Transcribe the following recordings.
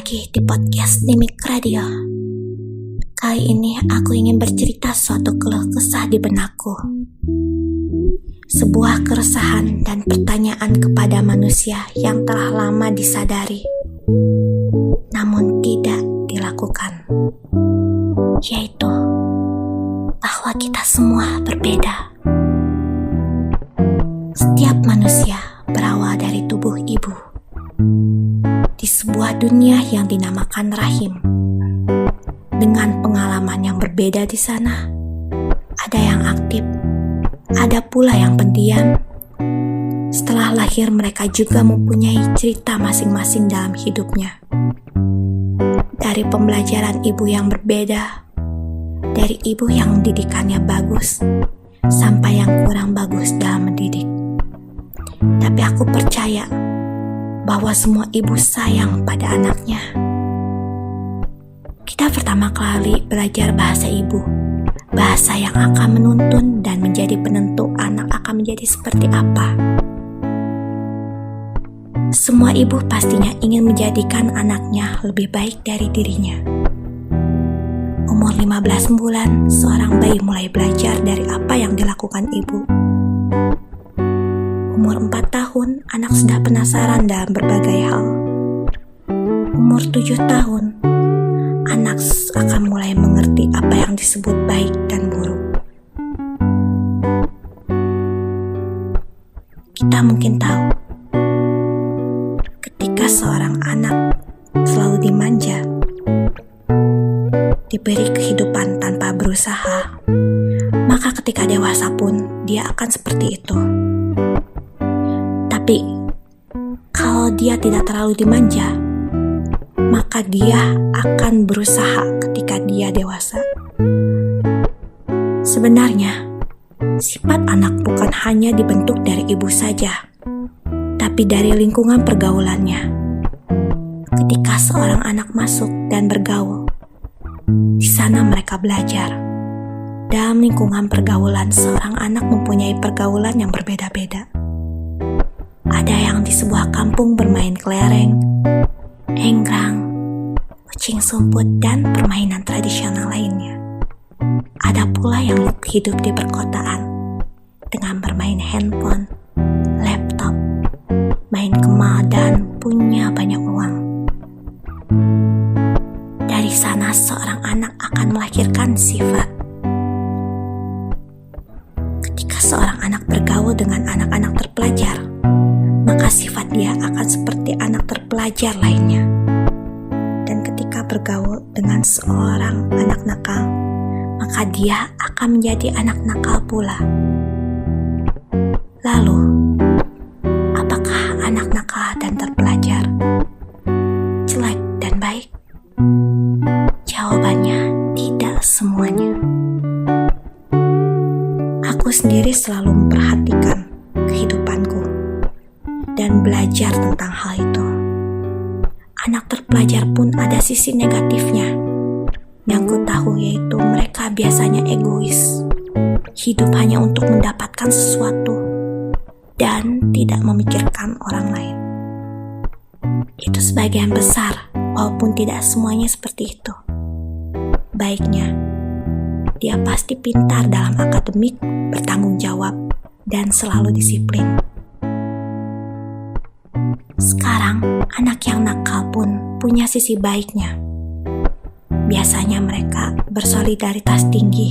lagi di podcast Nimik Radio. Kali ini aku ingin bercerita suatu keluh kesah di benakku. Sebuah keresahan dan pertanyaan kepada manusia yang telah lama disadari, namun tidak dilakukan, yaitu bahwa kita semua berbeda. Setiap manusia berawal dari tubuh ibu, di sebuah dunia yang dinamakan rahim, dengan pengalaman yang berbeda di sana. Ada yang aktif, ada pula yang pendiam. Setelah lahir, mereka juga mempunyai cerita masing-masing dalam hidupnya. Dari pembelajaran ibu yang berbeda, dari ibu yang didikannya bagus, sampai yang kurang bagus dalam mendidik. Tapi aku percaya bahwa semua ibu sayang pada anaknya. Kita pertama kali belajar bahasa ibu, bahasa yang akan menuntun dan menjadi penentu anak akan menjadi seperti apa. Semua ibu pastinya ingin menjadikan anaknya lebih baik dari dirinya. Umur 15 bulan, seorang bayi mulai belajar dari apa yang dilakukan ibu. Umur 4 tahun, anak sudah penasaran dalam berbagai hal. Umur 7 tahun, anak akan mulai mengerti apa yang disebut baik dan buruk. Kita mungkin tahu, ketika seorang anak selalu dimanja, diberi kehidupan tanpa berusaha, maka ketika dewasa pun dia akan seperti itu. Tapi, kalau dia tidak terlalu dimanja, maka dia akan berusaha ketika dia dewasa. Sebenarnya, sifat anak bukan hanya dibentuk dari ibu saja, tapi dari lingkungan pergaulannya. Ketika seorang anak masuk dan bergaul, di sana mereka belajar. Dalam lingkungan pergaulan, seorang anak mempunyai pergaulan yang berbeda-beda. Ada yang di sebuah kampung bermain kelereng, enggrang, kucing sumput, dan permainan tradisional lainnya. Ada pula yang hidup di perkotaan dengan bermain handphone, laptop, main kemal, dan punya banyak uang. Dari sana seorang anak akan melahirkan sifat. Ketika seorang anak bergaul dengan anak-anak terpelajar, maka sifat dia akan seperti anak terpelajar lainnya. Dan ketika bergaul dengan seorang anak nakal, maka dia akan menjadi anak nakal pula. Lalu, apakah anak nakal dan terpelajar jelek dan baik? Jawabannya tidak semuanya. Aku sendiri selalu memperhatikan kehidupanku dan belajar tentang hal itu. Anak terpelajar pun ada sisi negatifnya. Yang ku tahu yaitu mereka biasanya egois, hidup hanya untuk mendapatkan sesuatu dan tidak memikirkan orang lain. Itu sebagian besar, walaupun tidak semuanya seperti itu. Baiknya, dia pasti pintar dalam akademik, bertanggung jawab, dan selalu disiplin. Sekarang, anak yang nakal pun punya sisi baiknya. Biasanya mereka bersolidaritas tinggi,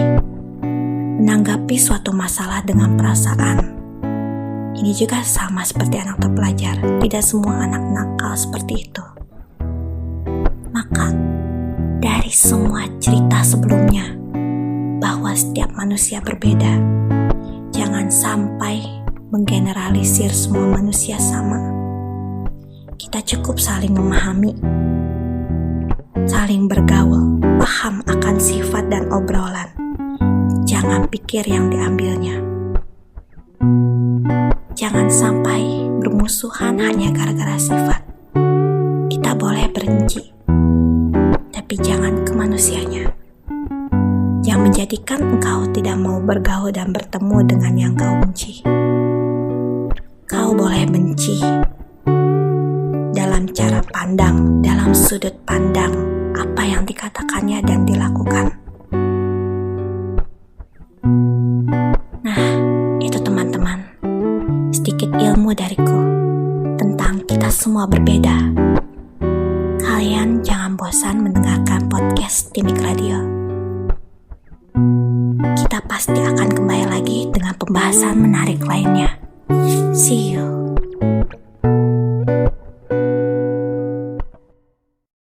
menanggapi suatu masalah dengan perasaan. Ini juga sama seperti anak terpelajar, tidak semua anak nakal seperti itu. Maka, dari semua cerita sebelumnya, bahwa setiap manusia berbeda, jangan sampai menggeneralisir semua manusia sama. Kita cukup saling memahami, saling bergaul, paham akan sifat dan obrolan. Jangan pikir yang diambilnya. Jangan sampai bermusuhan hanya gara-gara sifat. Kita boleh benci, tapi jangan ke manusianya. Yang menjadikan engkau tidak mau bergaul dan bertemu dengan yang kau benci. Kau boleh benci dalam dalam cara pandang, dalam sudut pandang apa yang dikatakannya dan dilakukan. Nah, itu teman-teman, sedikit ilmu dariku tentang kita semua berbeda. Kalian jangan bosan mendengarkan podcast Timik Radio. Kita pasti akan kembali lagi dengan pembahasan menarik lainnya. See you.